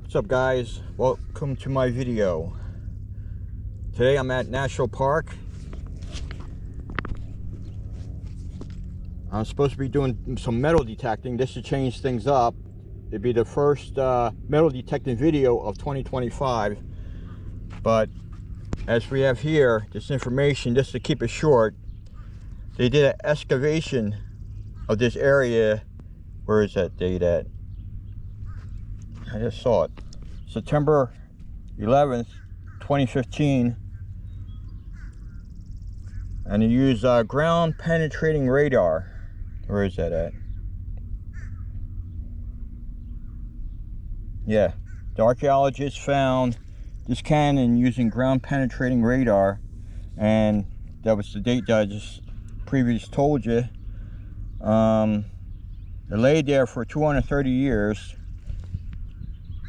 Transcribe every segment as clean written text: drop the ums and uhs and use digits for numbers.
What's up, guys? Welcome to my video. Today I'm at National Park. I'm supposed to be doing some metal detecting. This should change things up. It'd be the first metal detecting video of 2025. But as we have here, this information, just to keep it short, they did an excavation of this area. Where is that date at? I just saw it. September 11th, 2015. And they use ground penetrating radar. Where is that at? Yeah, the archaeologists found this cannon using ground penetrating radar, and that was the date that I just previously told you. It lay there for 230 years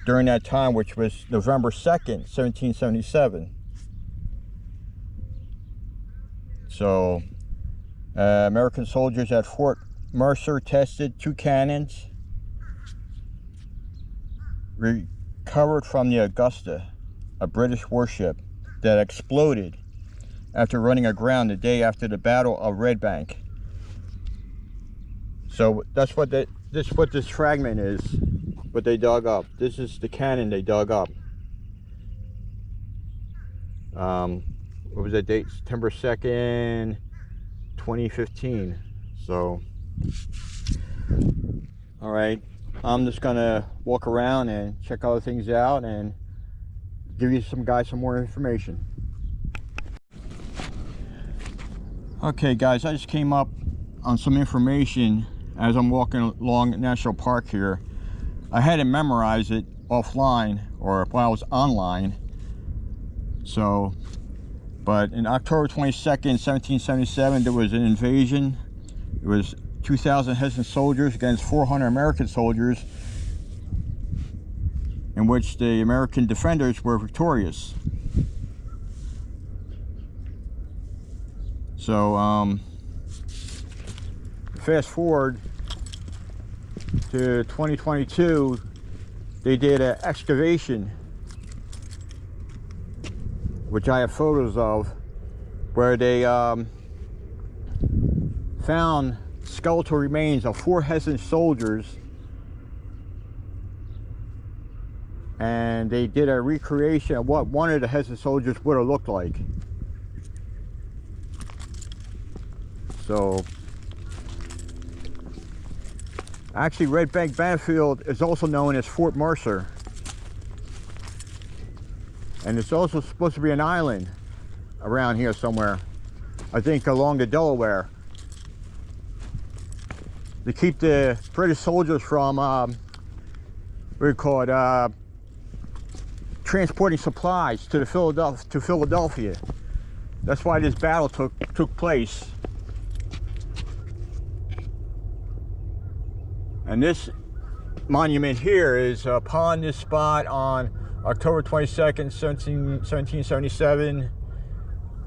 during that time, which was November 2nd, 1777. So American soldiers at Fort Mercer tested two cannons recovered from the Augusta, a British warship that exploded after running aground the day after the Battle of Red Bank. So that's what this fragment is, what they dug up. This is the cannon they dug up. What was that date? September 2nd, 2015. So, all right, I'm just gonna walk around and check other things out and give you some more information. Okay, guys, I just came up on some information as I'm walking along National Park here. I had to memorize it offline, or when I was online. So, but in October 22nd, 1777, there was an invasion. It was 2,000 Hessian soldiers against 400 American soldiers, in which the American defenders were victorious. So, fast forward to 2022, they did an excavation, which I have photos of, where they found skeletal remains of 4 Hessian soldiers, and they did a recreation of what one of the Hessian soldiers would have looked like. So actually, Red Bank battlefield is also known as Fort Mercer, and it's also supposed to be an island around here somewhere, I think along the Delaware, to keep the British soldiers from what do you call it, transporting supplies to Philadelphia. That's why this battle took place. And this monument here is upon this spot on October 22nd, 1777.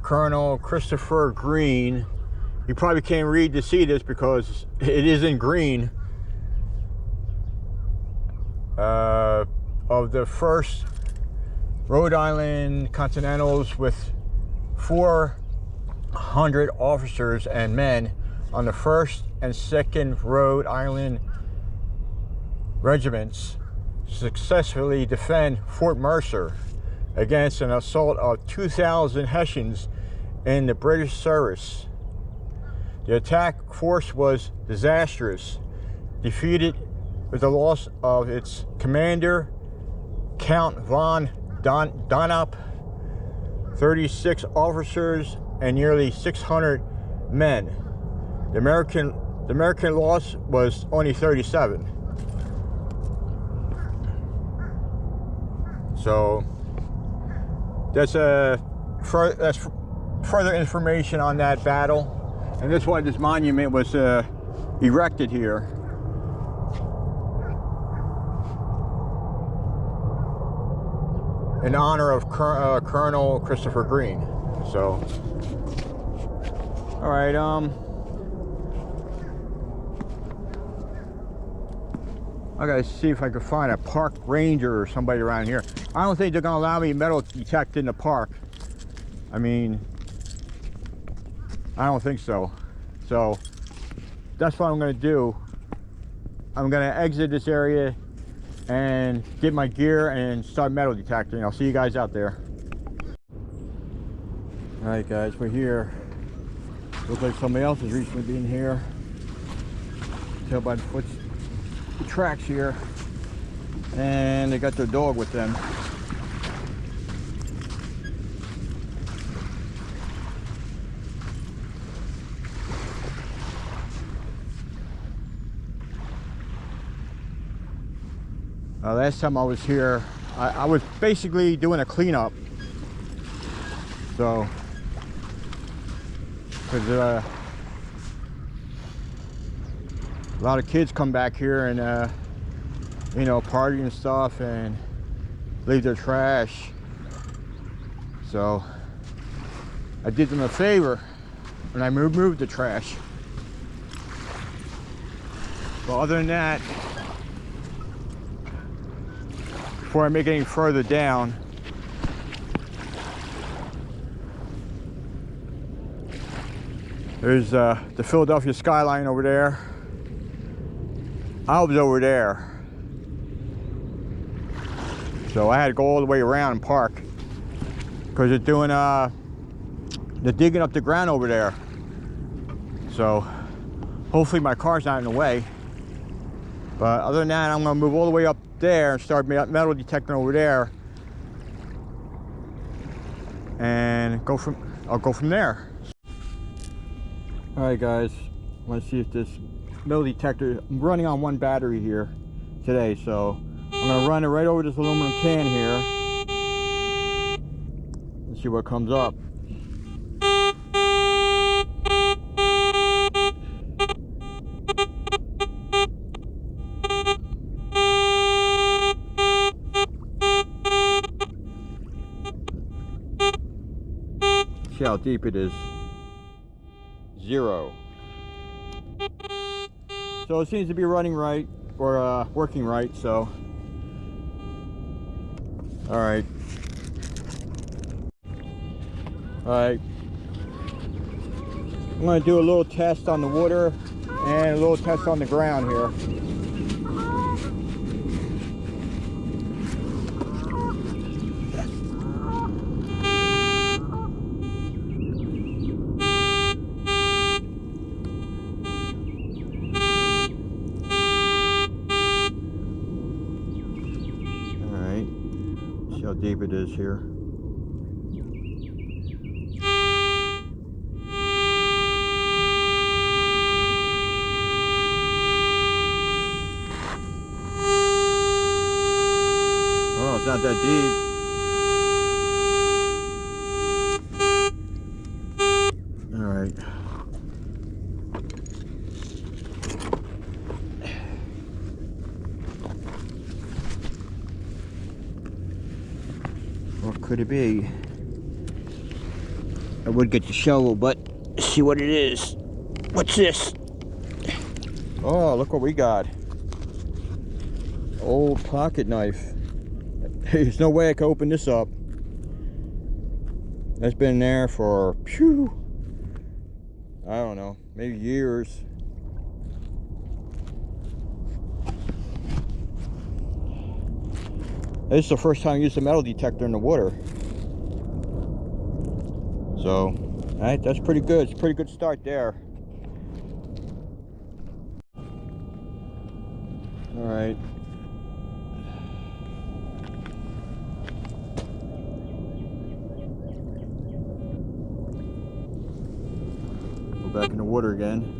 Colonel Christopher Green. You probably can't read to see this because it is in green. Of the 1st Rhode Island Continentals, with 400 officers and men on the 1st and 2nd Rhode Island regiments, successfully defend Fort Mercer against an assault of 2,000 Hessians in the British service. The attack force was disastrous, defeated with the loss of its commander, Count von Donop, 36 officers, and nearly 600 men. The American loss was only 37. So that's further information on that battle, and that's why this monument was erected here. In honor of Colonel Christopher Green. So, all right, I gotta see if I can find a park ranger or somebody around here. I don't think they're gonna allow me metal detect in the park. I mean, I don't think so. So that's what I'm gonna do. I'm gonna exit this area and get my gear and start metal detecting. I'll see you guys out there. All right, guys, we're here. Looks like somebody else has recently been here. Tell by the tracks here, and they got their dog with them. Last time I was here, I was basically doing a cleanup. So, because a lot of kids come back here and you know, party and stuff and leave their trash. So I did them a favor and I removed the trash. But other than that, before I make it any further down, there's the Philadelphia skyline over there. I was over there, so I had to go all the way around and park because they're doing they're digging up the ground over there. So hopefully my car's not in the way. But other than that, I'm gonna move all the way up there and start metal detecting over there, and I'll go from there. All right, guys, I want to see if this metal detector, I'm running on one battery here today, so I'm going to run it right over this aluminum can here and see what comes up. See how deep it is. 0. So it seems to be running right, or working right, so. Alright. Alright. I'm going to do a little test on the water and a little test on the ground here. See how deep it is here. Oh, it's not that deep. All right. What could it be? I would get the shovel, but see what it is. What's this? Oh, look what we got. Old pocket knife. There's no way I can open this up. That's been there for, phew, I don't know, maybe years. This is the first time I used a metal detector in the water. So, alright, that's pretty good. It's a pretty good start there. Alright. Go back in the water again.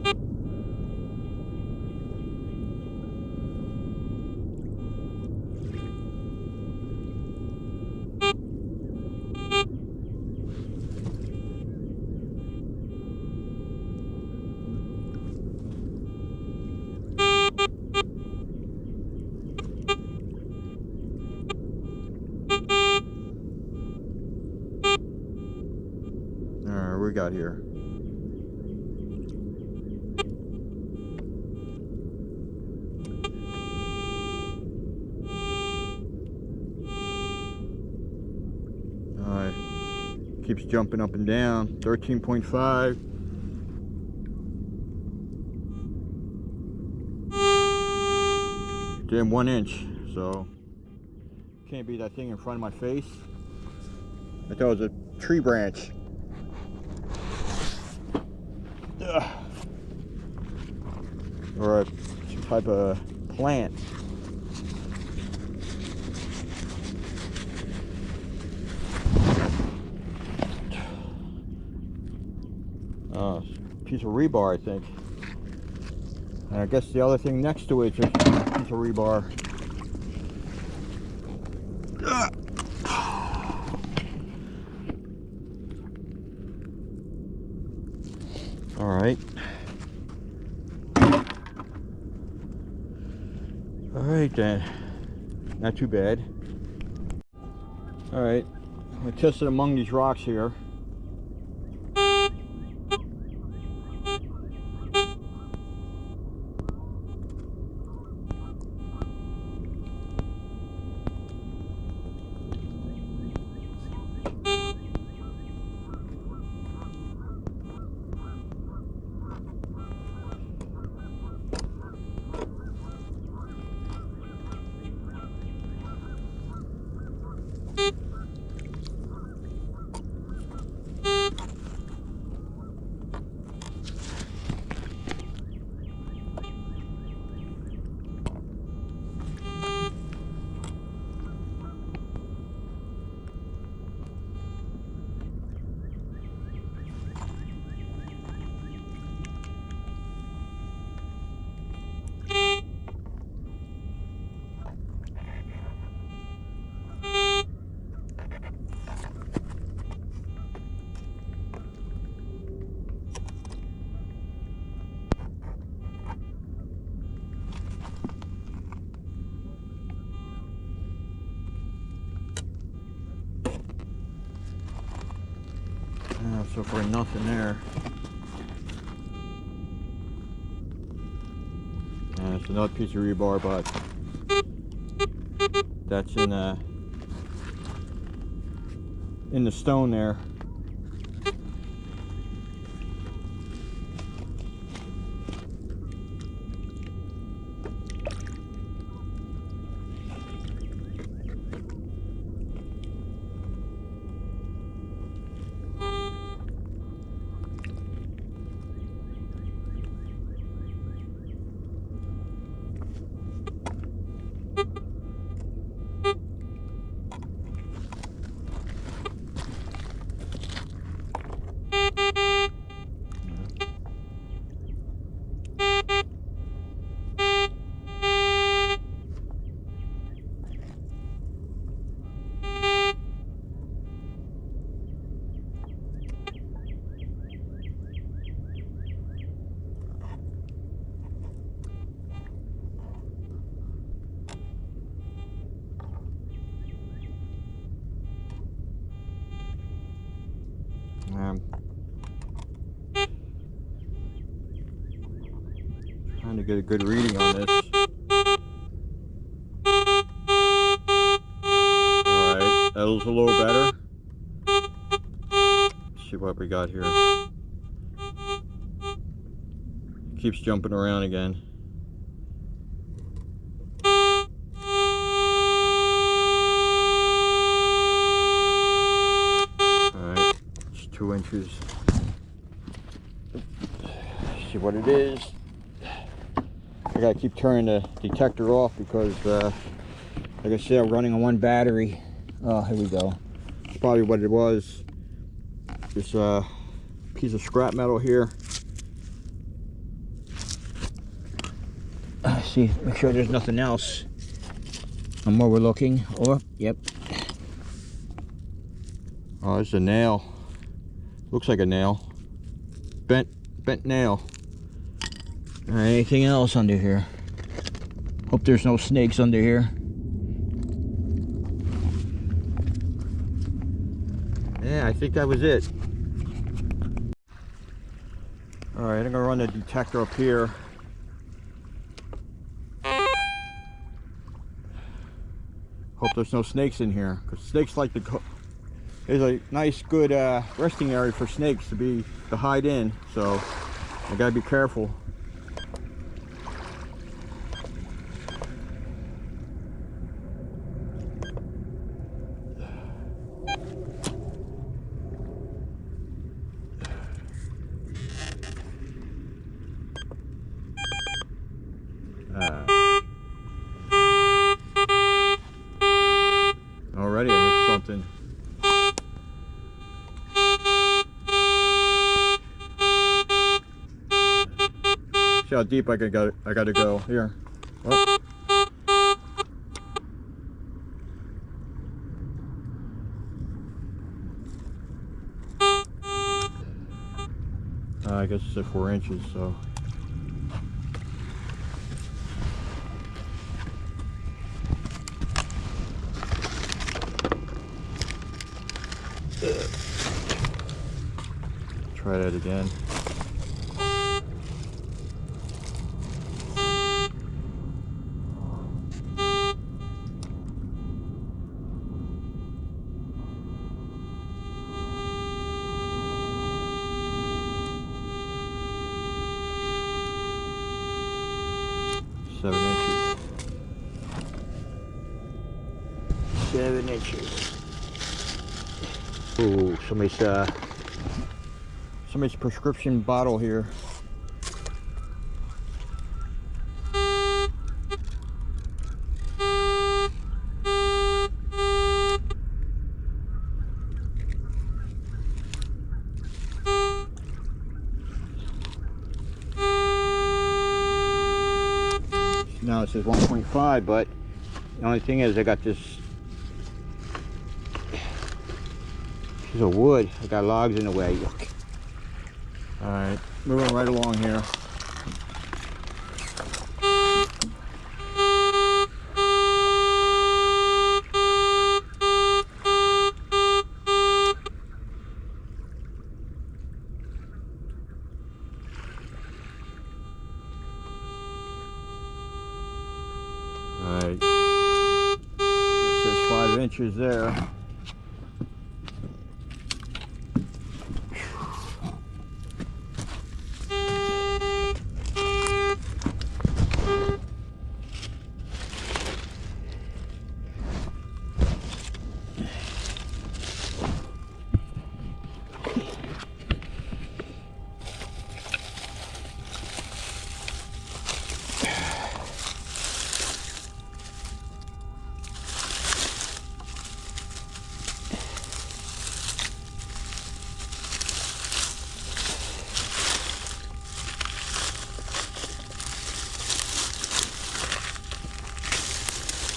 Alright, what we got here? Keeps jumping up and down. 13.5. Damn, 1 inch. So can't be that thing in front of my face. I thought it was a tree branch. Ugh. Or some type of plant. Piece of rebar, I think. And I guess the other thing next to it is just a piece of rebar. All right. All right then. Not too bad. All right. I'm gonna test it among these rocks here. So far nothing there. And it's another piece of rebar, but that's in the stone there. Trying to get a good reading on this. Alright, that was a little better. Let's see what we got here. Keeps jumping around again. Alright, it's 2 inches. Let's see what it is. I gotta keep turning the detector off because, like I said, I'm running on 1 battery. Oh, here we go. That's probably what it was. This piece of scrap metal here. See, make sure there's nothing else. And where we're looking. Oh, yep. Oh, it's a nail. Looks like a nail. Bent nail. All right, anything else under here? Hope there's no snakes under here. Yeah, I think that was it. All right, I'm gonna run the detector up here. Hope there's no snakes in here, because snakes like to There's a nice, good resting area for snakes to hide in. So I gotta be careful. Already I hit something. See how deep I gotta go here. Oh. I guess it's at 4 inches, so. Try that again. Seven inches. Ooh, somebody's prescription bottle here. Now it says 1.5, but the only thing is I got this piece of wood. I got logs in the way. Look. All right, moving right along here. All right, it says 5 inches there.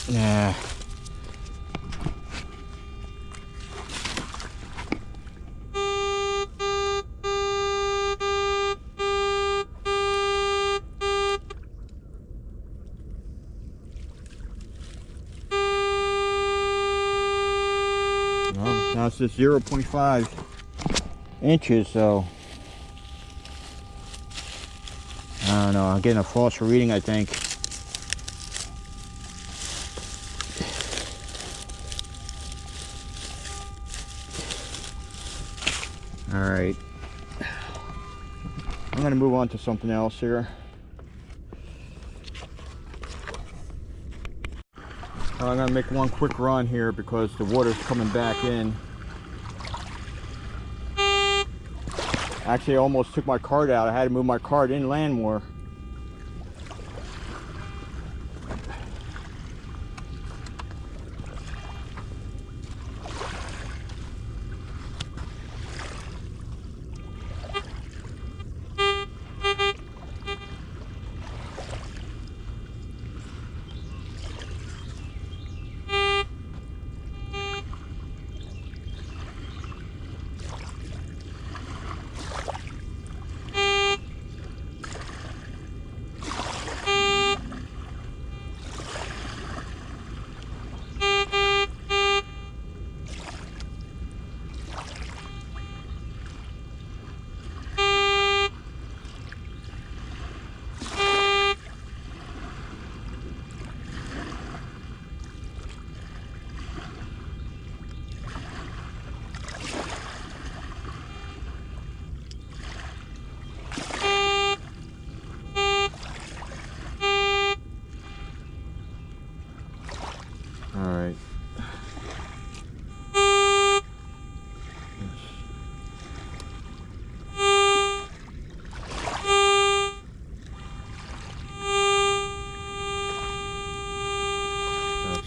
Yeah. Well, now it's just 0.5 inches, so I don't know. I'm getting a false reading, I think. All right, I'm gonna move on to something else here. I'm gonna make one quick run here because the water's coming back in. Actually, I almost took my cart out. I had to move my cart inland more.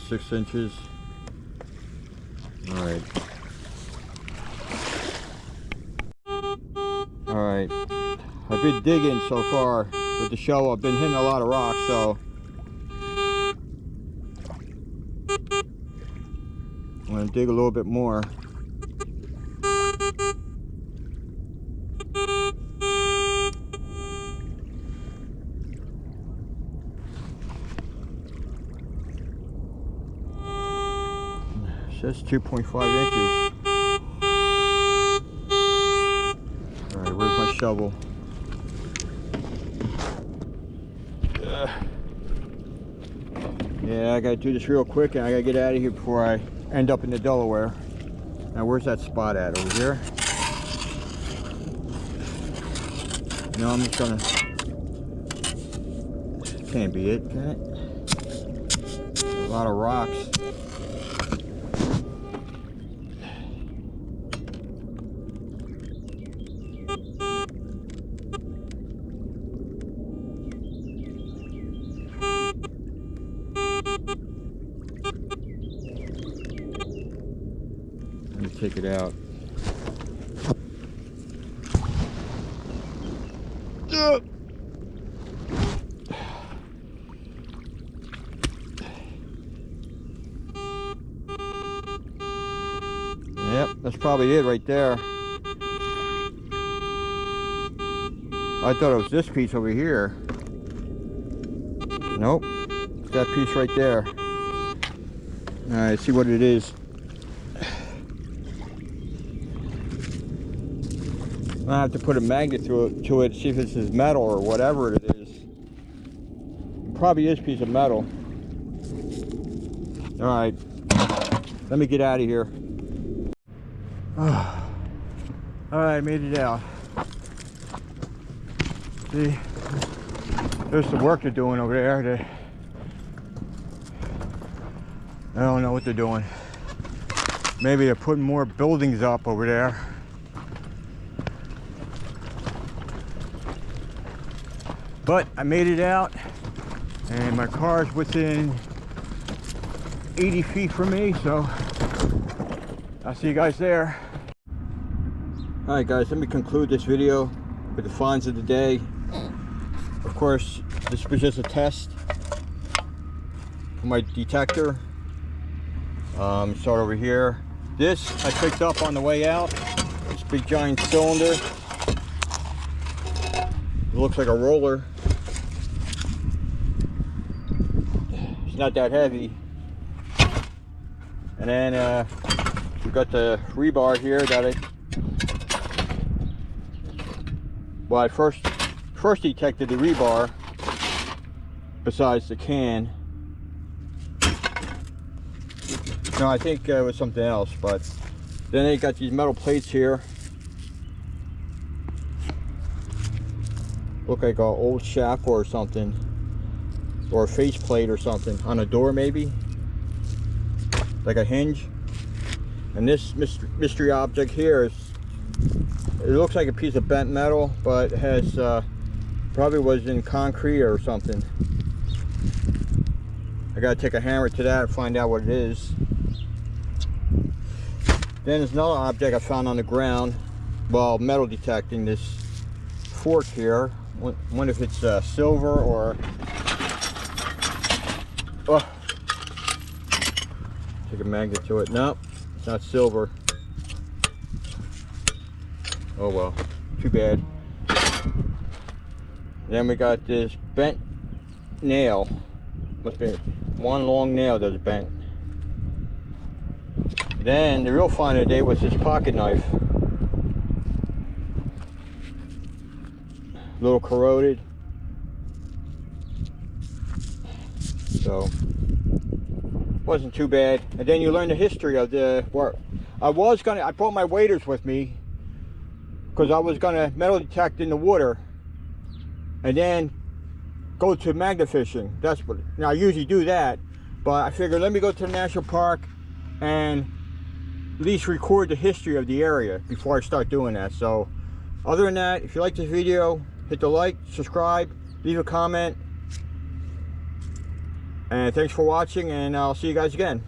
6 inches. All right. All right. I've been digging so far with the shovel. I've been hitting a lot of rocks, so I'm going to dig a little bit more. It says 2.5 inches. All right, where's my shovel? Yeah, I gotta do this real quick and I gotta get out of here before I end up in the Delaware. Now, where's that spot at? Over here? No, I'm just gonna... Can't be it, can it? A lot of rocks. Take it out. Yep, that's probably it right there. I thought it was this piece over here. Nope, it's that piece right there. All right, see what it is. I have to put a magnet to it, see if this is metal or whatever it is. It probably is a piece of metal. All right, let me get out of here. All right, made it out. See, there's some work they're doing over there. I don't know what they're doing. Maybe they're putting more buildings up over there. But I made it out, and my car's within 80 feet from me, so I'll see you guys there. All right, guys, let me conclude this video with the finds of the day. Of course, this was just a test for my detector. Start over here. This I picked up on the way out. This big giant cylinder. It looks like a roller. It's not that heavy. And then we got the rebar here that I first detected the rebar besides the can. No, I think it was something else, but then they got these metal plates here. Look like an old shackle or something, or a faceplate or something on a door, maybe like a hinge. And this mystery object here is, it looks like a piece of bent metal, but it has probably was in concrete or something. I gotta take a hammer to that and find out what it is. Then there's another object I found on the ground while metal detecting, this fork here. Wonder if it's silver or... Oh. Take a magnet to it. Nope, it's not silver. Oh well, too bad. Then we got this bent nail. Must be one long nail that's bent. Then the real find of the day was this pocket knife. A little corroded. So wasn't too bad. And then you learn the history of the work. I brought my waders with me because I was gonna metal detect in the water and then go to magnet fishing. That's what, now I usually do that, but I figured let me go to the national park and at least record the history of the area before I start doing that. So other than that, if you like this video, hit the like, subscribe, leave a comment. And thanks for watching, and I'll see you guys again.